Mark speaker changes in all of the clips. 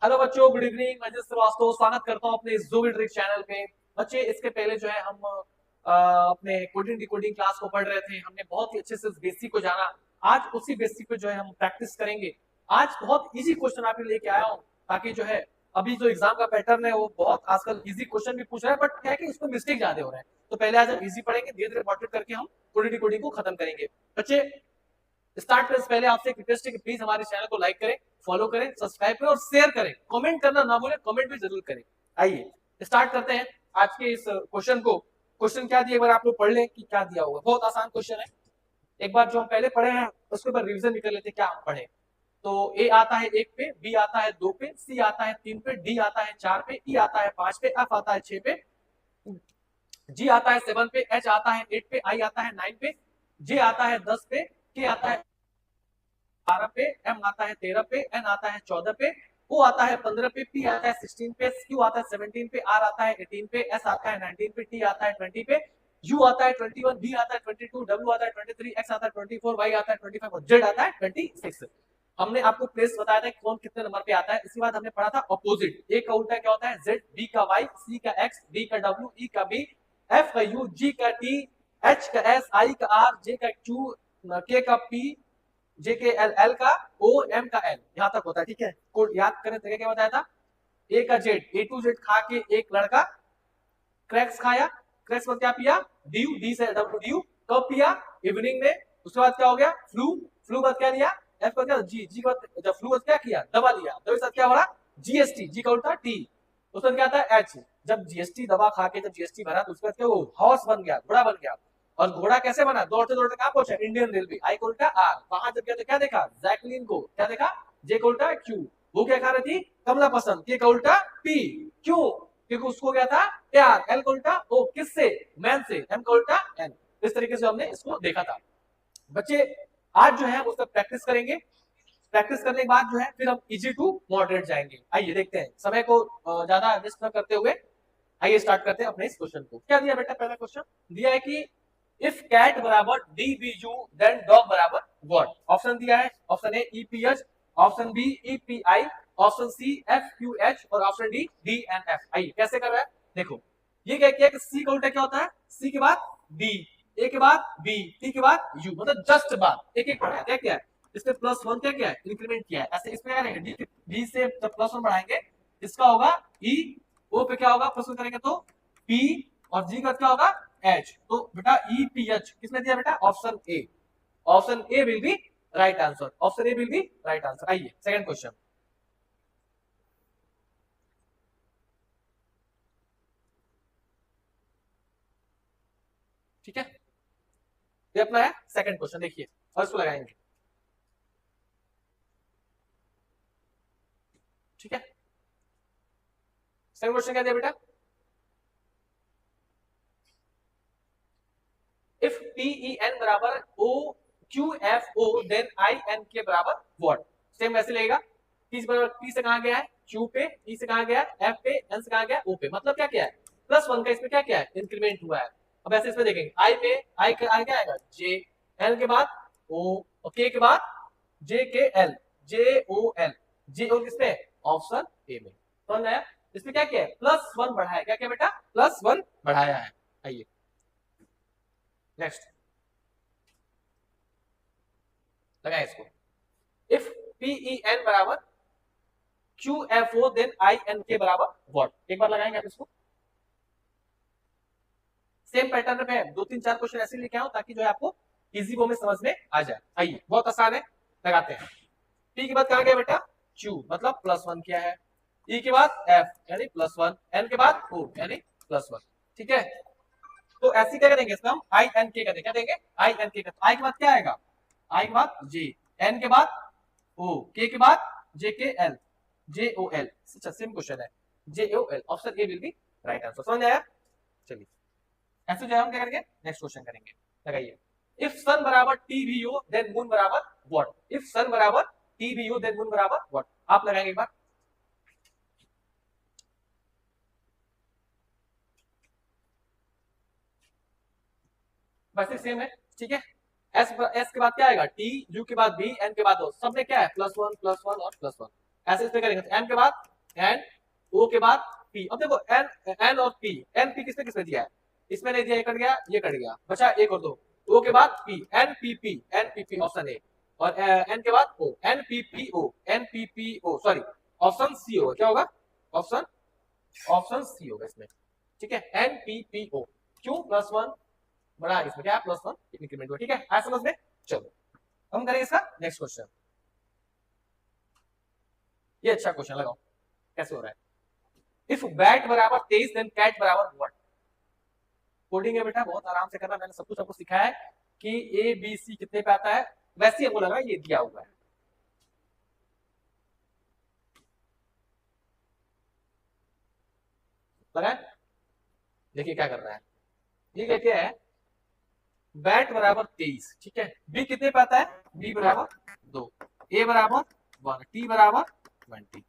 Speaker 1: Hello बच्चों, good evening. मैं जिस श्रीवास्तव स्वागत करता हूं अपने इस जोगी ट्रिक चैनल पे। बच्चे, इसके पहले जो है हम अपने कोडिंग डिकोडिंग क्लास को पढ़ रहे थे। हमने बहुत ही अच्छे से बेसिक को जाना। आज उसी बेसिक पे जो है हम प्रैक्टिस करेंगे। आज बहुत इजी क्वेश्चन आपके लेके आया हूं, ताकि जो है अभी जो एग्जाम का पैटर्न है वो बहुत आजकल इजी क्वेश्चन भी पूछ रहा है, बट क्या है कि उसमें मिस्टेक ज्यादा हो रहे हैं। तो पहले आज हम इजी पढ़ेंगे, धीरे धीरे मॉडरेट करके हम कोडिंग डिकोडिंग को खत्म करेंगे। बच्चे, स्टार्ट करने से पहले आपसे एक रिक्वेस्ट है कि प्लीज हमारे चैनल को लाइक करें, फॉलो करें, सब्सक्राइब करें और शेयर करें। कमेंट करना ना भूलें, कमेंट भी जरूर करें। आइए स्टार्ट करते हैं आज के इस क्वेश्चन को। क्वेश्चन क्या दिया, एक बार आप लोग पढ़ लें कि क्या दिया होगा। बहुत आसान क्वेश्चन है। एक बार जो हम पहले पढ़े हैं उसके ऊपर रिविजन भी कर लेते हैं, क्या हम पढ़े। तो ए आता है 1 पे, बी आता है 2 पे, सी आता है 3 पे, डी आता है 4 पे, ई आता है 5 पे, एफ आता है 6 पे, जी आता है 7 पे, एच आता है 8 पे, आई आता है 9 पे, जे आता है 10 पे, के आता है 12 पे, एम आता है 13 पे, एन आता है 14 पे, ओ आता है 15 पे, पी आता है 16 पे, क्यू आता है 17 पे, आर आता है 18 पे, एस आता है 19 पे, टी आता है 20 पे, यू आता है 21, बी आता है 22, डब्ल्यू आता है 23, एक्स आता है 24, वाई आता है 25 और जेड आता है 26। हमने आपको प्लेस बताया था कौन कितने नंबर पे आता है। इसके बाद हमने पढ़ा था ऑपोजिट। ए का उल्टा क्या होता है जेड, बी का वाई, सी का एक्स, डी का डब्ल्यू, ई का बी, एफ का यू, जी का टी, एच का एस, आई का आर, जे का क्यू, के का पी, जे के एल, एल का ओ, एम का एल, यहां तक होता है। ठीक है, कोड याद करें तो क्या बताया था। ए का जेड, ए टू जेड खा के एक लड़का क्रैक्स खाया, क्रैक्स में क्या पिया, ड्यू, डी से डब्ल्यू ड्यू। कब पिया, इवनिंग में। उसके बाद क्या हो गया, फ्लू, फ्लू बाद क्या लिया, एफ का क्या, जी, जी का जब फ्लू बाद क्या किया, दवा लिया, दवा के साथ क्या हो रहा, जीएसटी, जी का उल्टा टी। उसके बाद क्या आता है एच, जब जीएसटी दवा खा के जब जीएसटी भरा तो उसके बाद क्या, वो हॉर्स बन गया, घोड़ा बन गया। और घोड़ा कैसे बना, दौड़ते दौड़ते कहां पहुंचा, इंडियन रेलवे। आई को उल्टा आर, वहां जब गया तो क्या देखा, जैकलिन को, क्या देखा, जे का उल्टा क्यू। वो क्या खा रही थी, कमला पसंद, के का उल्टा पी। क्यों, क्योंकि उसको क्या था प्यार। एल का उल्टा ओ, किससे, मैन से, एम का उल्टा एन। इस तरीके से हमने इसको देखा था। बच्चे, आज जो है उसका प्रैक्टिस करेंगे। प्रैक्टिस करने के बाद जो है फिर हम इजी टू मॉडरेट जाएंगे। आइए देखते हैं, समय को ज्यादा वेस्ट न करते हुए आइए स्टार्ट करते हैं अपने इस क्वेश्चन को। क्या दिया बेटा, पहला क्वेश्चन दिया है कि इफ कैट बराबर D B U then dog बराबर व्हाट। ऑप्शन दिया है, option A E P H, option B E P I, option C F Q H और option D D N F. आइए कैसे कर रहा है देखो। ये क्या किया कि सी का उल्टा क्या होता है, सी के बाद डी, ए के बाद बी, टी के बाद यू, मतलब जस्ट बात एक एक बढ़ाया। क्या क्या है इसमें, प्लस वन क्या क्या है, इंक्रीमेंट किया है। ऐसे इसमें क्या करेंगे, डी से जब प्लस वन बढ़ाएंगे इसका होगा ई, ओ पे क्या होगा प्लस वन करेंगे तो पी, और जी का क्या होगा एच। तो बेटा ई पी एच किसने दिया बेटा, option A. Option A will be right answer, option A will be right answer. आइए सेकंड क्वेश्चन। ठीक है, ये अपना है सेकंड क्वेश्चन, देखिए और इसको लगाएंगे। ठीक है, सेकंड क्वेश्चन क्या दिया बेटा, इफ पी ई एन बराबर O Q F O then I N K बराबर व्हाट। सेम वैसे लगेगा। पी से कहा गया है क्यू पे, ई से कहा गया है एफ पे, एन से कहा गया है ओ पे, मतलब क्या क्या है प्लस वन का इसमें क्या क्या है इंक्रीमेंट हुआ है। अब ऐसे इसमें देखेंगे आई पे, आई का आगे क्या आएगा जे, एल के बाद ओ, के के बाद J K L, J O L, J ओ किसमें, ऑप्शन ए में। समझ आया, इसमें क्या क्या है प्लस वन बढ़ाया, क्या क्या बेटा प्लस वन बढ़ाया है। आइए नेक्स्ट लगाए इसको। इफ पी एन बराबर Q F O then I N K बराबर व्हाट। एक बार लगाएंगे आप इसको। सेम पैटर्न में दो तीन चार क्वेश्चन ऐसे लेके आओ ताकि जो है आपको इजी वो में समझ में आ जाए। आइए बहुत आसान है, लगाते हैं। पी के बाद कहा गया बेटा क्यू, मतलब प्लस वन किया है। ई के बाद एफ यानी प्लस वन, एन के बाद ओ यानी प्लस वन। ठीक है, तो ऐसे क्या करेंगे इसमें हम आई एन के करेंगे, क्या देंगे आई एन के। आई के बाद क्या आएगा, आई के बाद जे, एन के बाद ओ, के बाद J K L, J O L. Same question है, J O L, option A will be right answer. समझ आया, चलिए ऐसे जो हम क्या करेंगे नेक्स्ट क्वेश्चन करेंगे। लगाइए, इफ सन बराबर T V U then moon बराबर व्हाट। इफ सन बराबर T V U then moon बराबर व्हाट। आप लगाएंगे एक बार। वैसे सेम है। ठीक है, एस एस के बाद क्या आएगा टी, यू के बाद बी, एन के बाद ओ, सब में क्या है प्लस वन और प्लस वन। ऐसे इसमें करेंगे तो एन के बाद एन, ओ के बाद पी। अब देखो एन, एन और पी, एन पी किसने किसने दिया है, इसमें नहीं दिया, ये कट गया, ये कट गया, बचा एक और दो, ओ के बाद P, N P P, N P P option A, और एन के बाद O, N P P O, N P P O, sorry option C होगा, क्या होगा, ऑप्शन, ऑप्शन सी होगा इसमें, ठीक है, एन पी पी ओ। क्यों, प्लस वन बड़ा है इसमें, क्या प्लस वन इंक्रीमेंट हुआ, ठीक है, आया समझ में। चलो हम करेंगे इसका नेक्स्ट क्वेश्चन। ये अच्छा क्वेश्चन लगाओ, कैसे हो रहा है। इफ बैट बराबर 23 देन कैट बराबर व्हाट। कोडिंग है बेटा, बहुत आराम से करना, मैंने सब कुछ आपको सिखाया है कि ए बी सी कितने पे आता है, वैसे हमको लगा ये दिया हुआ है। लगा है? देखिए क्या कर रहा है, ये कहते हैं बैट बराबर 23, ठीक है, बी कितने पे आता है, बी बराबर 2, ए बराबर 1, टी बराबर 20।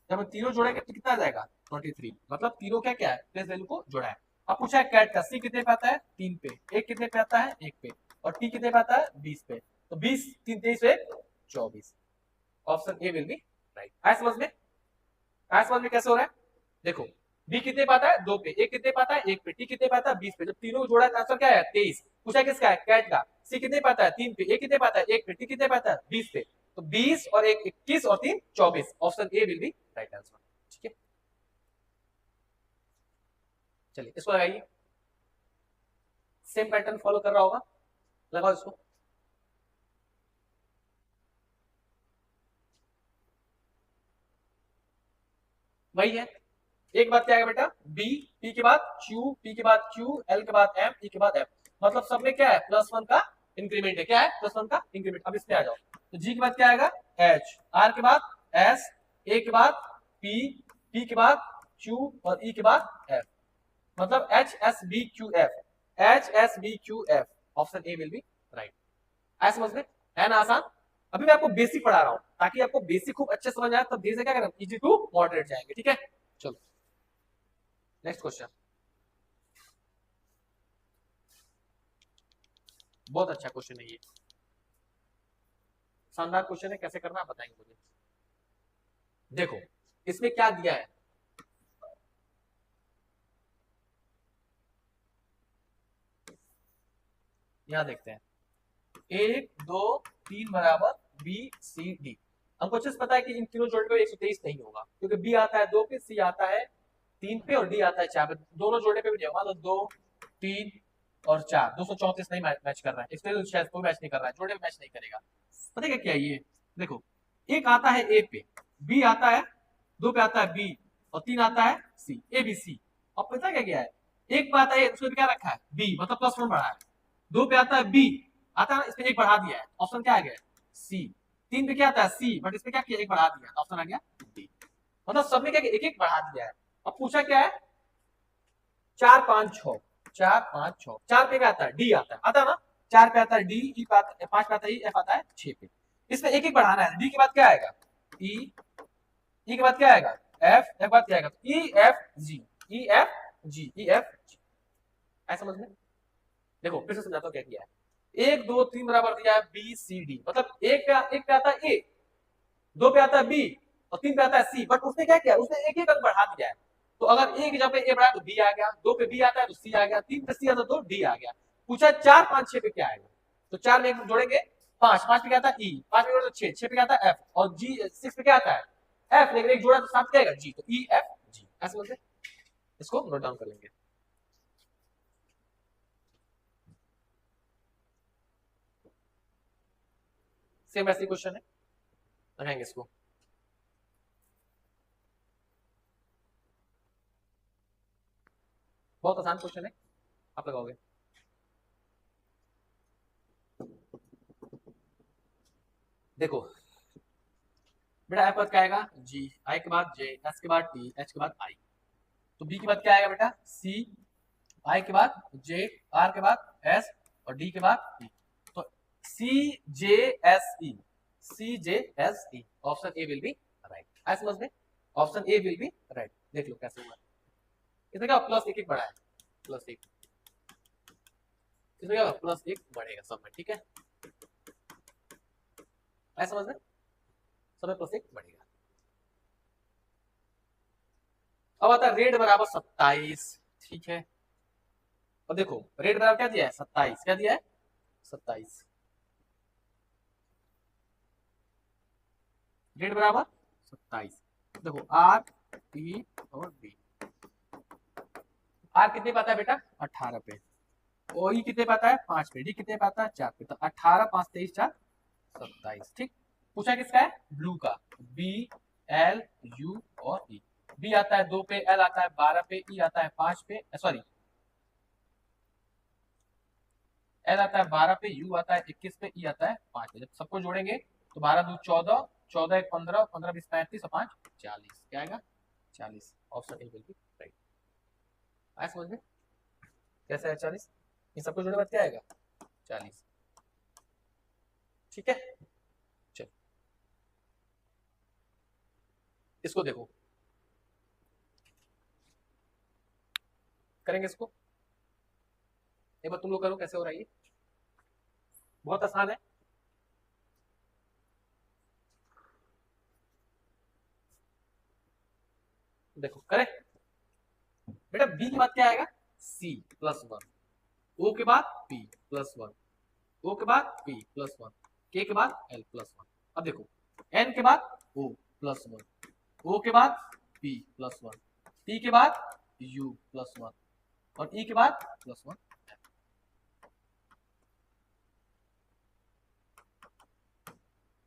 Speaker 1: जब हम तीनों जोड़ेंगे तो कितना आ जाएगा 23, मतलब तीनों क्या क्या है, प्लेस वैल्यू को जोड़ा है। अब पूछा है कैट का, सी कितने पे आता है 3 पे, ए कितने पे आता है 1 पे, और टी कितने पे आता है 20 पे, तो 20 3 23 24, option A will be right. आया समझ में, आया समझ में कैसे हो रहा है। देखो बी कितने पाता है 2 पे, ए कितने पाता है 1 पे, टी कितने पाता है 20 पे, जब तीनों को जोड़ा है आंसर क्या है 23। पूछा किसका है, कैट का, सी कितने पाता है 3 पे, ए कितने पाता है 1 पे, टी कितने पाता है 20 पे, तो 20 और 1 21 और 3 24, option A will be right answer, ठीक है। चलिए इसको लगाइए, सेम पैटर्न फॉलो कर रहा होगा, लगाओ इसको। वही है, एक बात क्या है बेटा, बी, पी के बाद क्यू, पी के बाद क्यू, एल के बाद एम, ई के बाद एफ, मतलब सब में क्या है प्लस वन का इंक्रीमेंट है, क्या है प्लस वन का इंक्रीमेंट। अब इस पे आ जाओ, तो जी के बाद क्या आएगा एच, आर के बाद एस, ए के बाद पी, पी के बाद क्यू और ई के बाद एफ, मतलब H S B Q F, H S B Q F, option A will be right. ऐसा समझ में, है ना आसान। अभी मैं आपको बेसिक पढ़ा रहा हूं ताकि आपको बेसिक खूब अच्छे समझ आए, तब धीरे से क्या करें इजी टू मॉडरेट जाएंगे, ठीक है। चलो नेक्स्ट क्वेश्चन, बहुत अच्छा क्वेश्चन है ये, शानदार क्वेश्चन है, कैसे करना आप बताएंगे मुझे। देखो इसमें क्या दिया है, यहां देखते हैं 1 2 3 बराबर बी सी डी। हमको अच्छे से पता है कि इन तीनों जोड़ने पे 123 नहीं होगा, क्योंकि बी आता है 2 पे, सी आता है 3 पे और डी आता है 4 पे, दोनों जोड़ने पे भी नहीं होगा, तो 2 3 और 4 234 नहीं मैच कर रहा है, इसलिए तो शायद कोई मैच नहीं कर रहा है, जोड़े मैच नहीं करेगा। पता है क्या है ये, देखो एक आता है ए पे, बी आता है 2 पे आता है बी, और 3 आता है सी, ए बी सी। अब पता क्या क्या है, एक पे आता है उसमें क्या रखा है बी, मतलब प्लस वन बढ़ा है, 2 पे आता है बी, आता है इसमें एक बढ़ा दिया है, ऑप्शन क्या आ गया सी, 3 पे क्या आता है सी, बट इसमें क्या किया एक बढ़ा दिया, ऑप्शन आ गया डी, मतलब सब में क्या एक एक बढ़ा दिया है। अब पूछा क्या है 4 5 6, 4 5 6, 4 पे क्या आता है डी आता है ना, 4 पे आता है डी, ई पे आता है 5 पे आता है ई, एफ आता है 6 पे, इसमें एक एक बढ़ाना है, डी के बाद क्या आएगा ई, ई के बाद क्या आएगा एफ, एफ बाद क्या आएगा E F G, E F G, E F G. ऐसा समझ में, देखो फिर से समझाता हूँ क्या किया है, 1 2 3 बराबर दिया है बी सी डी, मतलब एक पे आता है ए, 2 पे आता है बी और 3 पे आता है सी, बट उसने क्या किया उसने एक एक अंक बढ़ा दिया है, तो अगर ए की जगह पे ए बढ़ाया तो बी आ गया, 2 पे बी आता है तो सी आ गया, 3 पे सी आता तो डी आ गया। पूछा 4 5 6 पे क्या आएगा, तो 4 में जोड़ेंगे 5, 5 पे क्या आता है ई, 5 में जोड़े तो 6, 6 पे क्या आता है एफ, और जी 6 पे क्या आता है एफ, लेकिन एक जोड़ा तो 7 क्या आएगा जी, तो ई एफ जी। ऐसे बोलते, इसको नोट डाउन कर लेंगे। सेम ऐसी क्वेश्चन है, लगाएंगे इसको। बहुत आसान क्वेश्चन है, आप लगाओगे। देखो बेटा एफ पर क्या आएगा जी, आई के बाद जे, एस के बाद टी, एच के बाद आई, तो बी के बाद क्या आएगा बेटा सी, आई के बाद जे, आर के बाद एस और डी के बाद ई, तो C J S E, C J S E, option A will be right. ऐसे समझ में, option A will be right. देख लो कैसे हुआ, इसमें क्या प्लस एक एक बढ़ा है, प्लस एक, इसमें क्या प्लस एक बढ़ेगा सब में, ठीक है। ऐसे समझ में, सब में प्लस एक बढ़ेगा। अब आता है रेड बराबर 27, ठीक है। और देखो रेड बराबर क्या दिया है, 27, क्या दिया है 27, रेड बराबर 27। देखो आर पी और बी, आर कितने पाता है बेटा 18 पे, ओ ई कितने पाता है 5 पे, डी कितने पाता है 4 पे, तो 18 5 23 4 27, ठीक। पूछा किसका है, ब्लू का, बी एल यू और ई। बी आता है 2 पे, एल आता है 12 पे, ई आता है 5 पे, सॉरी एल आता है 12 पे, यू आता है 21 पे, ई आता है 5 पे। जब सबको जोड़ेंगे तो 12 2 14, 14 1 15, 15 20 35 और 5 40, क्या आएगा 40। Option A will be right. आया समझ में कैसे है 40, इन सबको जोड़ने के बाद क्या आएगा 40, ठीक है। चलो इसको देखो, करेंगे इसको, एक बार तुम लोग करो कैसे हो रहा है ये, बहुत आसान है। देखो करें बेटा, बी के बाद क्या आएगा सी प्लस 1, ओ के बाद पी प्लस 1, ओ के बाद पी प्लस 1, के के बाद एल प्लस 1। अब देखो एन के बाद ओ प्लस 1, ओ के बाद पी प्लस 1, पी के बाद यू प्लस 1 और ई के बाद प्लस 1।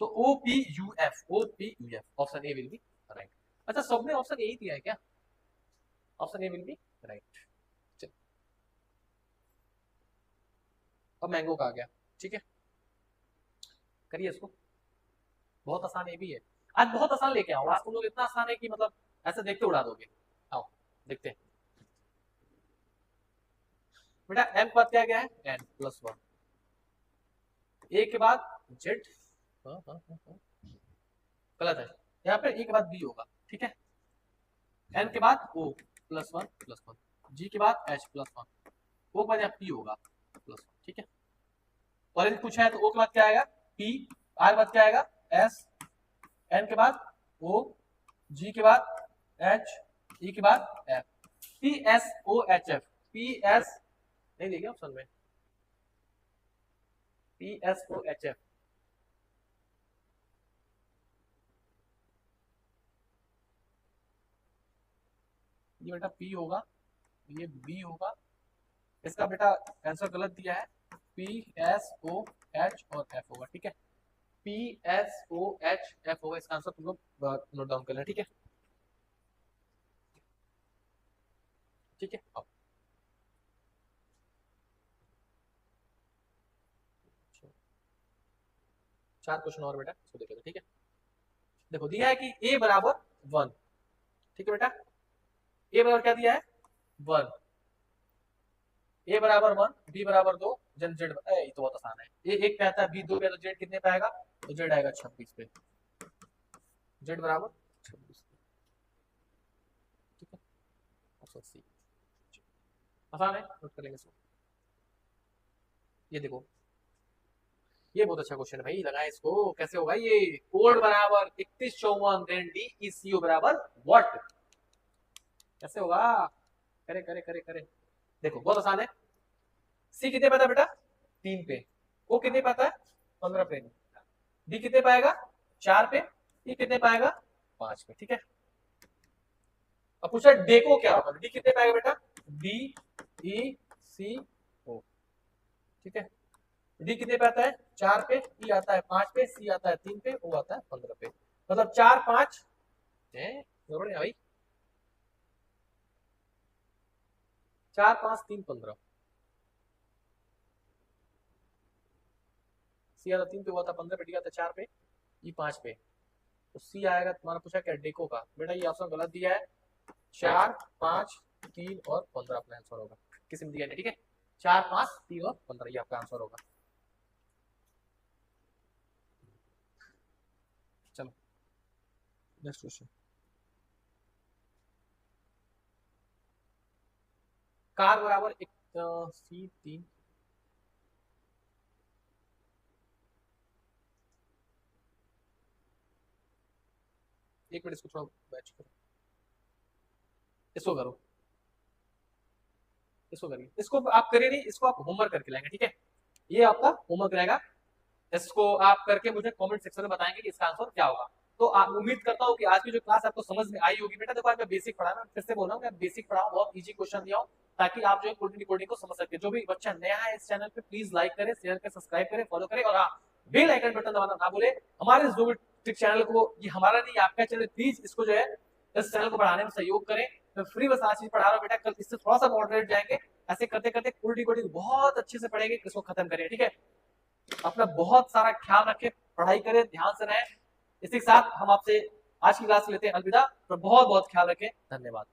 Speaker 1: तो O P U F, O P U F, option A will be right. अच्छा सबने ऑप्शन ए ही दिया है क्या, option A will be right. चल अब मैंगो का आ गया, ठीक है, करिए इसको, बहुत आसान ये भी है। आज बहुत आसान लेके आओ, आज तुम लोग इतना आसान है कि मतलब ऐसे देखते उड़ा दोगे। आओ देखते हैं बेटा, एम के बाद क्या गया है एन प्लस 1, ए के बाद जेड, गलत है, यहाँ पे ए के बाद बी होगा, ठीक है। एन के बाद ओ प्लस 1 प्लस 1, जी के बाद एच प्लस 1, ओ के बाद यहाँ पी होगा प्लस 1, ठीक है। और यदि पूछा है तो ओ के बाद क्या आएगा पी, आर के बाद क्या आएगा एस, एन के बाद ओ, जी के बाद एच, ई के बाद F, P S O H F, P S नहीं देखिए ऑप्शन में, P S O H F, ये बेटा पी होगा, ये बी होगा, इसका बेटा आंसर गलत दिया है, पी एस ओ एच और एफ होगा, ठीक है। P S O H F होगा, इसका आंसर तुम लोग नोट डाउन कर लेना, ठीक है, ठीक है। अब चार क्वेश्चन और बेटा, इसको देख लेते, ठीक है। देखो दिया है कि ए बराबर 1, ठीक है बेटा, ए बराबर क्या दिया है 1, ए बराबर 1, बी बराबर 2, जन जेड, ये तो बहुत आसान है, ए 1 पे आता है, बी 2 पे, तो जेड कितने पे आएगा, तो जेड आएगा 26 पे, जेड बराबर 26, ठीक है, ऑप्शन सी, आसान है, नोट कर लेंगे इसको। ये देखो ये बहुत अच्छा क्वेश्चन है भाई, लगाए इसको, कैसे होगा ये, कोड बराबर 3154 देन डी ई सी ओ बराबर व्हाट, कैसे होगा, करे करे करे करे। देखो बहुत आसान है, सी कितने पाता है बेटा 3 पे, ओ कितने पाता है 15 पे, डी कितने पाएगा 4 पे, ई कितने पाएगा 5 पे, ठीक है। अब पूछा डेको क्या होगा, डी कितने पाएगा बेटा, डी ई सी ओ, ठीक है। डी कितने पे आता है 4 पे, ई आता है 5 पे, सी आता है 3 पे, ओ आता है 15 पे, मतलब 4 5 है, गड़बड़ है भाई, 4 5 3 15, सी आता 3 पे, वो आता 15 पे, डी आता 4 पे, ई 5 पे, तो सी आएगा तुम्हारा, पूछा क्या डेको का, बेटा ये ऑप्शन गलत दिया है, 4 5 3 और 15 अपना आंसर होगा, किसी में दिया नहीं, ठीक है, 4 5 3 और 15 ये आपका आंसर होगा। चलो नेक्स्ट क्वेश्चन, कार बराबर एक सी 3, एक मिनट इसको थोड़ा बैच करो, इसको करो, इसको करिए, इसको आप करिए नहीं, इसको आप होमवर्क करके लाएंगे, ठीक है, ये आपका होमवर्क रहेगा। इसको आप करके मुझे कमेंट सेक्शन में बताएंगे कि इसका आंसर क्या होगा। तो आप उम्मीद करता हूँ कि आज की जो क्लास आपको समझ में आई होगी। बेटा देखो आज मैं बेसिक पढ़ा, मैं फिर से बोल रहा हूँ मैं बेसिक पढ़ाऊँ, बहुत इजी क्वेश्चन दिया हूँ ताकि आप जो है कोडिंग डिकोडिंग को समझ सकते हैं। जो भी बच्चा नया है इस चैनल पे प्लीज लाइक करें, शेयर करें, सब्सक्राइब करें, फॉलो करें, और हाँ बेल आइकन बटन दबाना ना भूले। हमारे जो ट्रिक चैनल को, ये हमारा नहीं आपका चैनल, प्लीज इसको जो है इस चैनल को बढ़ाने में सहयोग करें। मैं फ्री में सारा चीज पढ़ा रहा हूँ बेटा, कल इससे थोड़ा सा मॉडरेट जाएंगे, ऐसे करते करते कोडिंग डिकोडिंग बहुत अच्छे से पढ़ेंगे, इसको खत्म करें, ठीक है। अपना बहुत सारा ख्याल रखें, पढ़ाई करें, ध्यान से रहें। इसी के साथ हम आपसे आज की क्लास लेते हैं अलविदा। तो बहुत बहुत ख्याल रखें, धन्यवाद।